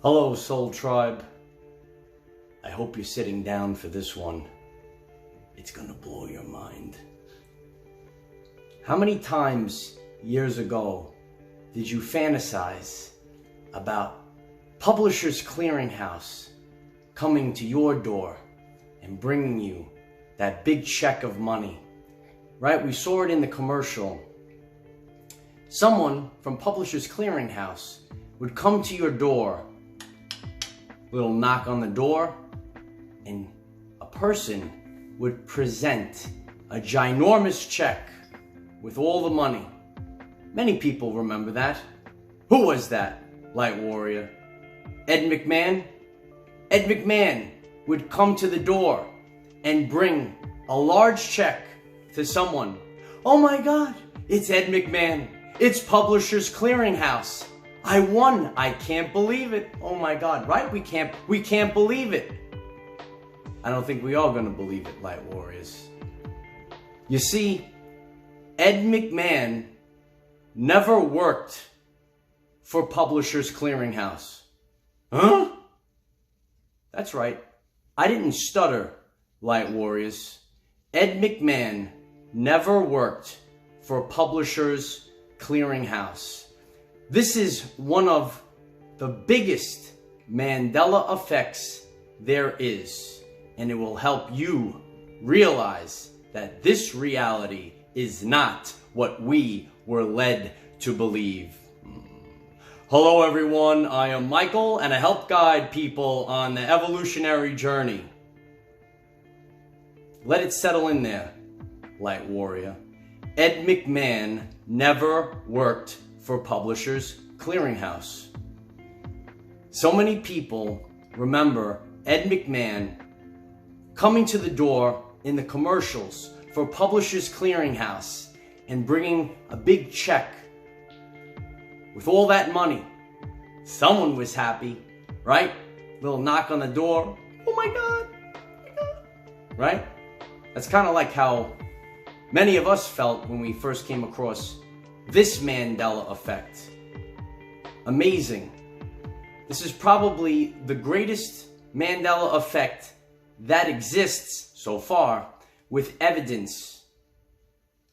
Hello, Soul Tribe. I hope you're sitting down for this one. It's gonna blow your mind. How many times years ago did you fantasize about Publishers Clearinghouse coming to your door and bringing you that big check of money? Right? We saw it in the commercial. Someone from Publishers Clearinghouse would come to your door, little knock on the door, and a person would present a ginormous check with all the money. Many people remember that. Who was that, Light Warrior? Ed McMahon? Ed McMahon would come to the door and bring a large check to someone. Oh my God, it's Ed McMahon. It's Publishers Clearinghouse. I won. I can't believe it. Oh my God, right? We can't believe it. I don't think we are going to believe it, Light Warriors. You see, Ed McMahon never worked for Publishers Clearinghouse. Huh? That's right. I didn't stutter, Light Warriors. Ed McMahon never worked for Publishers Clearinghouse. This is one of the biggest Mandela effects there is, and it will help you realize that this reality is not what we were led to believe. Hello everyone, I am Michael and I help guide people on the evolutionary journey. Let it settle in there, Light Warrior. Ed McMahon never worked for Publishers Clearinghouse. So many people remember Ed McMahon coming to the door in the commercials for Publishers Clearinghouse and bringing a big check. With all that money, someone was happy, right? Little knock on the door. Oh my God, oh my God. Right? That's kind of like how many of us felt when we first came across this Mandela Effect. Amazing. This is probably the greatest Mandela Effect that exists so far, with evidence,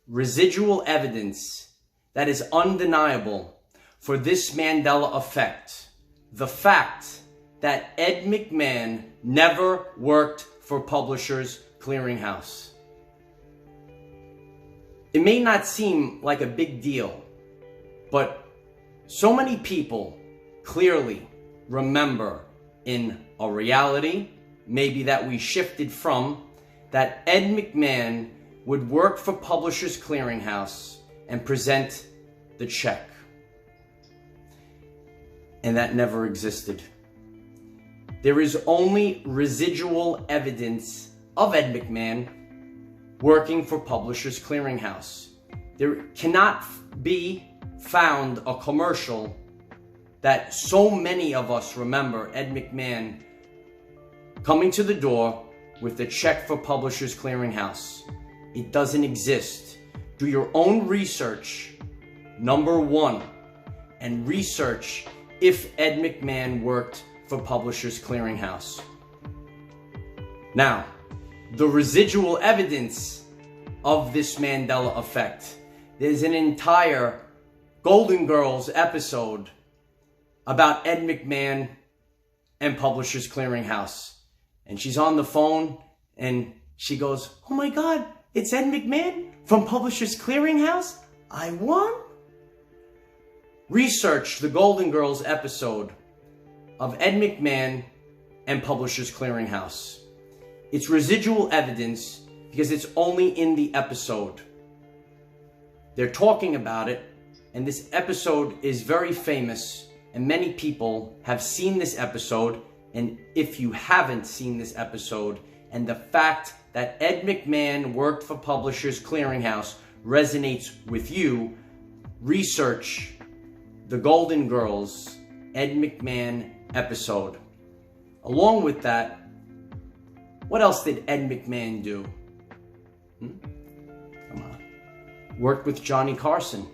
residual evidence that is undeniable for this Mandela Effect. The fact that Ed McMahon never worked for Publishers Clearinghouse. It may not seem like a big deal, but so many people clearly remember in a reality, maybe that we shifted from, that Ed McMahon would work for Publishers Clearinghouse and present the check. And that never existed. There is only residual evidence of Ed McMahon working for Publishers Clearinghouse. There cannot be found a commercial that so many of us remember Ed McMahon coming to the door with a check for Publishers Clearinghouse. It doesn't exist. Do your own research, number one, and research if Ed McMahon worked for Publishers Clearinghouse. Now, the residual evidence of this Mandela Effect. There's an entire Golden Girls episode about Ed McMahon and Publishers Clearinghouse. And she's on the phone and she goes, oh my God, it's Ed McMahon from Publishers Clearinghouse? I won? Research the Golden Girls episode of Ed McMahon and Publishers Clearinghouse. It's residual evidence because it's only in the episode. They're talking about it, and this episode is very famous, and many people have seen this episode. And if you haven't seen this episode, and the fact that Ed McMahon worked for Publishers Clearinghouse resonates with you, research the Golden Girls Ed McMahon episode. Along with that, what else did Ed McMahon do? Come on. Worked with Johnny Carson.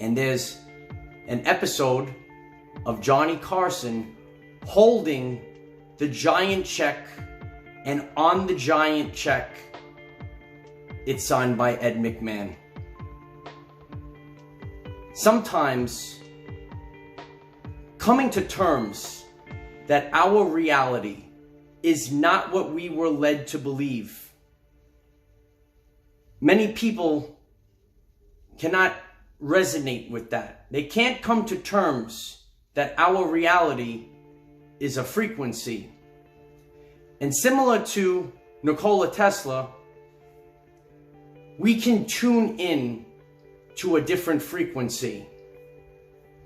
And there's an episode of Johnny Carson holding the giant check, and on the giant check, it's signed by Ed McMahon. Sometimes coming to terms that our reality is not what we were led to believe. Many people cannot resonate with that. They can't come to terms that our reality is a frequency. And similar to Nikola Tesla, we can tune in to a different frequency.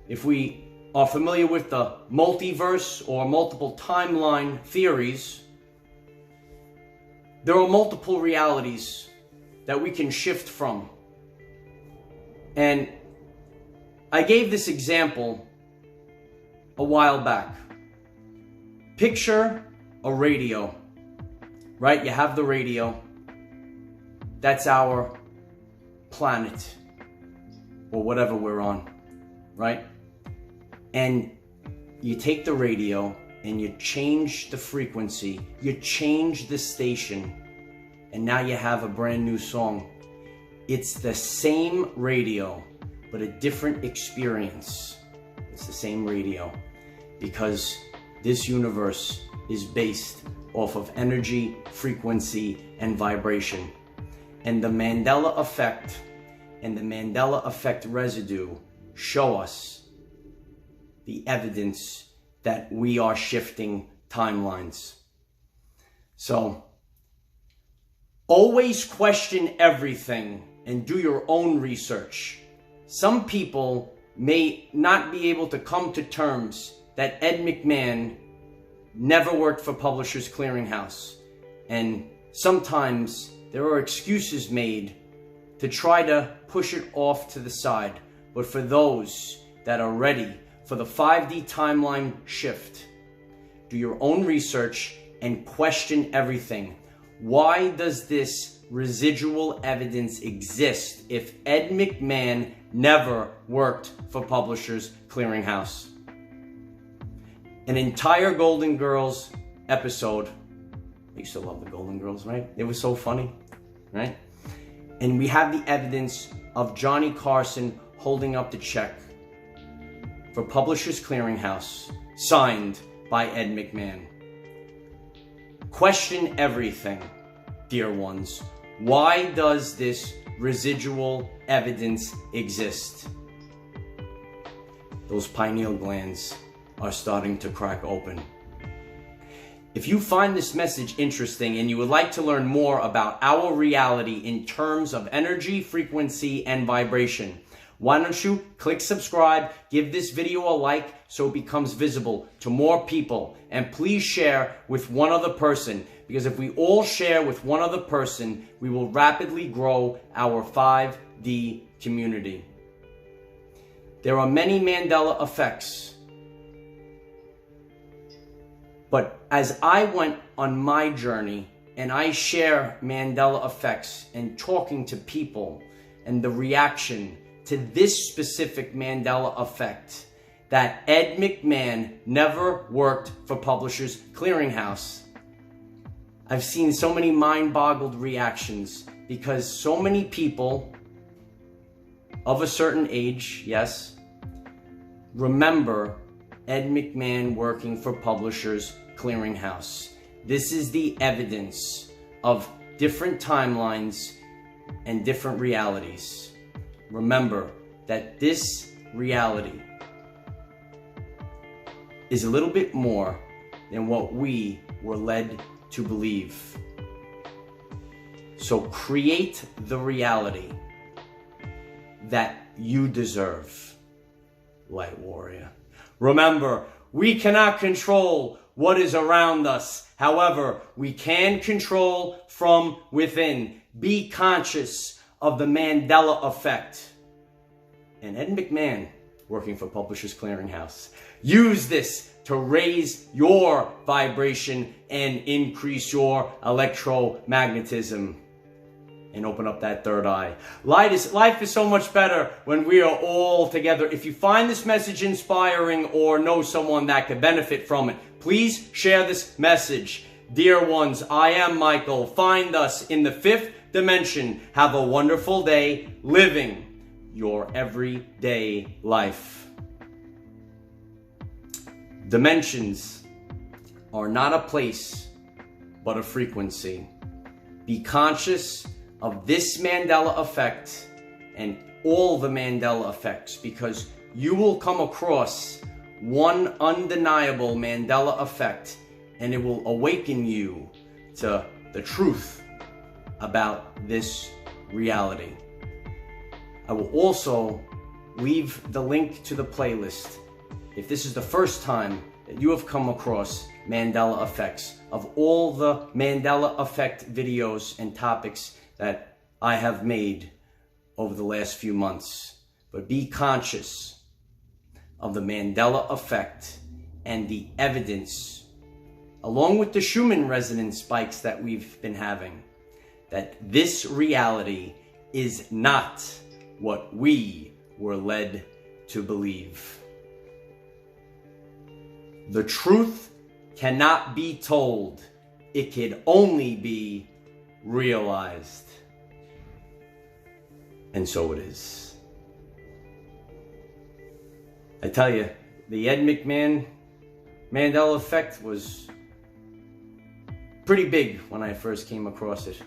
If we are familiar with the multiverse or multiple timeline theories, there are multiple realities that we can shift from. And I gave this example a while back. Picture a radio, right? You have the radio. That's our planet or whatever we're on, right? And you take the radio and you change the frequency, you change the station, and now you have a brand new song. It's the same radio, but a different experience. It's the same radio because this universe is based off of energy, frequency, and vibration. And the Mandela Effect and the Mandela Effect residue show us the evidence that we are shifting timelines. So, always question everything and do your own research. Some people may not be able to come to terms that Ed McMahon never worked for Publishers Clearinghouse. And sometimes there are excuses made to try to push it off to the side. But for those that are ready for the 5D timeline shift, do your own research and question everything. Why does this residual evidence exist if Ed McMahon never worked for Publishers Clearinghouse? An entire Golden Girls episode. I used to love the Golden Girls, right? It was so funny, right? And we have the evidence of Johnny Carson holding up the check for Publishers Clearinghouse, signed by Ed McMahon. Question everything, dear ones. Why does this residual evidence exist? Those pineal glands are starting to crack open. If you find this message interesting and you would like to learn more about our reality in terms of energy, frequency, and vibration, why don't you click subscribe, give this video a like so it becomes visible to more people, and please share with one other person, because if we all share with one other person, we will rapidly grow our 5D community. There are many Mandela effects, but as I went on my journey and I share Mandela effects and talking to people and the reaction to this specific Mandela effect, that Ed McMahon never worked for Publishers Clearinghouse, I've seen so many mind-boggled reactions because so many people of a certain age, yes, remember Ed McMahon working for Publishers Clearinghouse. This is the evidence of different timelines and different realities. Remember that this reality is a little bit more than what we were led to believe. So create the reality that you deserve, Light Warrior. Remember, we cannot control what is around us. However, we can control from within. Be conscious of the Mandela Effect. And Ed McMahon, working for Publishers Clearinghouse. Use this to raise your vibration and increase your electromagnetism. and open up that third eye. Life is so much better when we are all together. If you find this message inspiring or know someone that could benefit from it, please share this message. Dear ones, I am Michael. Find us in the 5th dimension. Have a wonderful day living your everyday life. Dimensions are not a place, but a frequency. Be conscious of this Mandela effect and all the Mandela effects, because you will come across one undeniable Mandela effect, and it will awaken you to the truth about this reality. I will also leave the link to the playlist if this is the first time that you have come across Mandela effects, of all the Mandela effect videos and topics that I have made over the last few months. But be conscious of the Mandela effect and the evidence, along with the Schumann resonance spikes that we've been having, that this reality is not what we were led to believe. The truth cannot be told. It can only be realized. And so it is. I tell you, the Ed McMahon Mandela Effect was pretty big when I first came across it.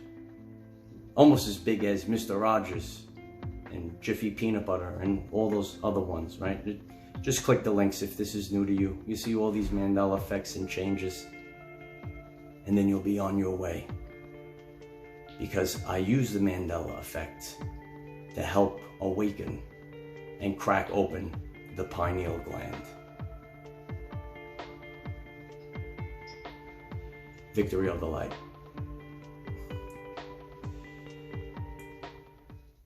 Almost as big as Mr. Rogers and Jiffy Peanut Butter and all those other ones, right? Just click the links if this is new to you. You see all these Mandela effects and changes, and then you'll be on your way. Because I use the Mandela effect to help awaken and crack open the pineal gland. Victory of the light.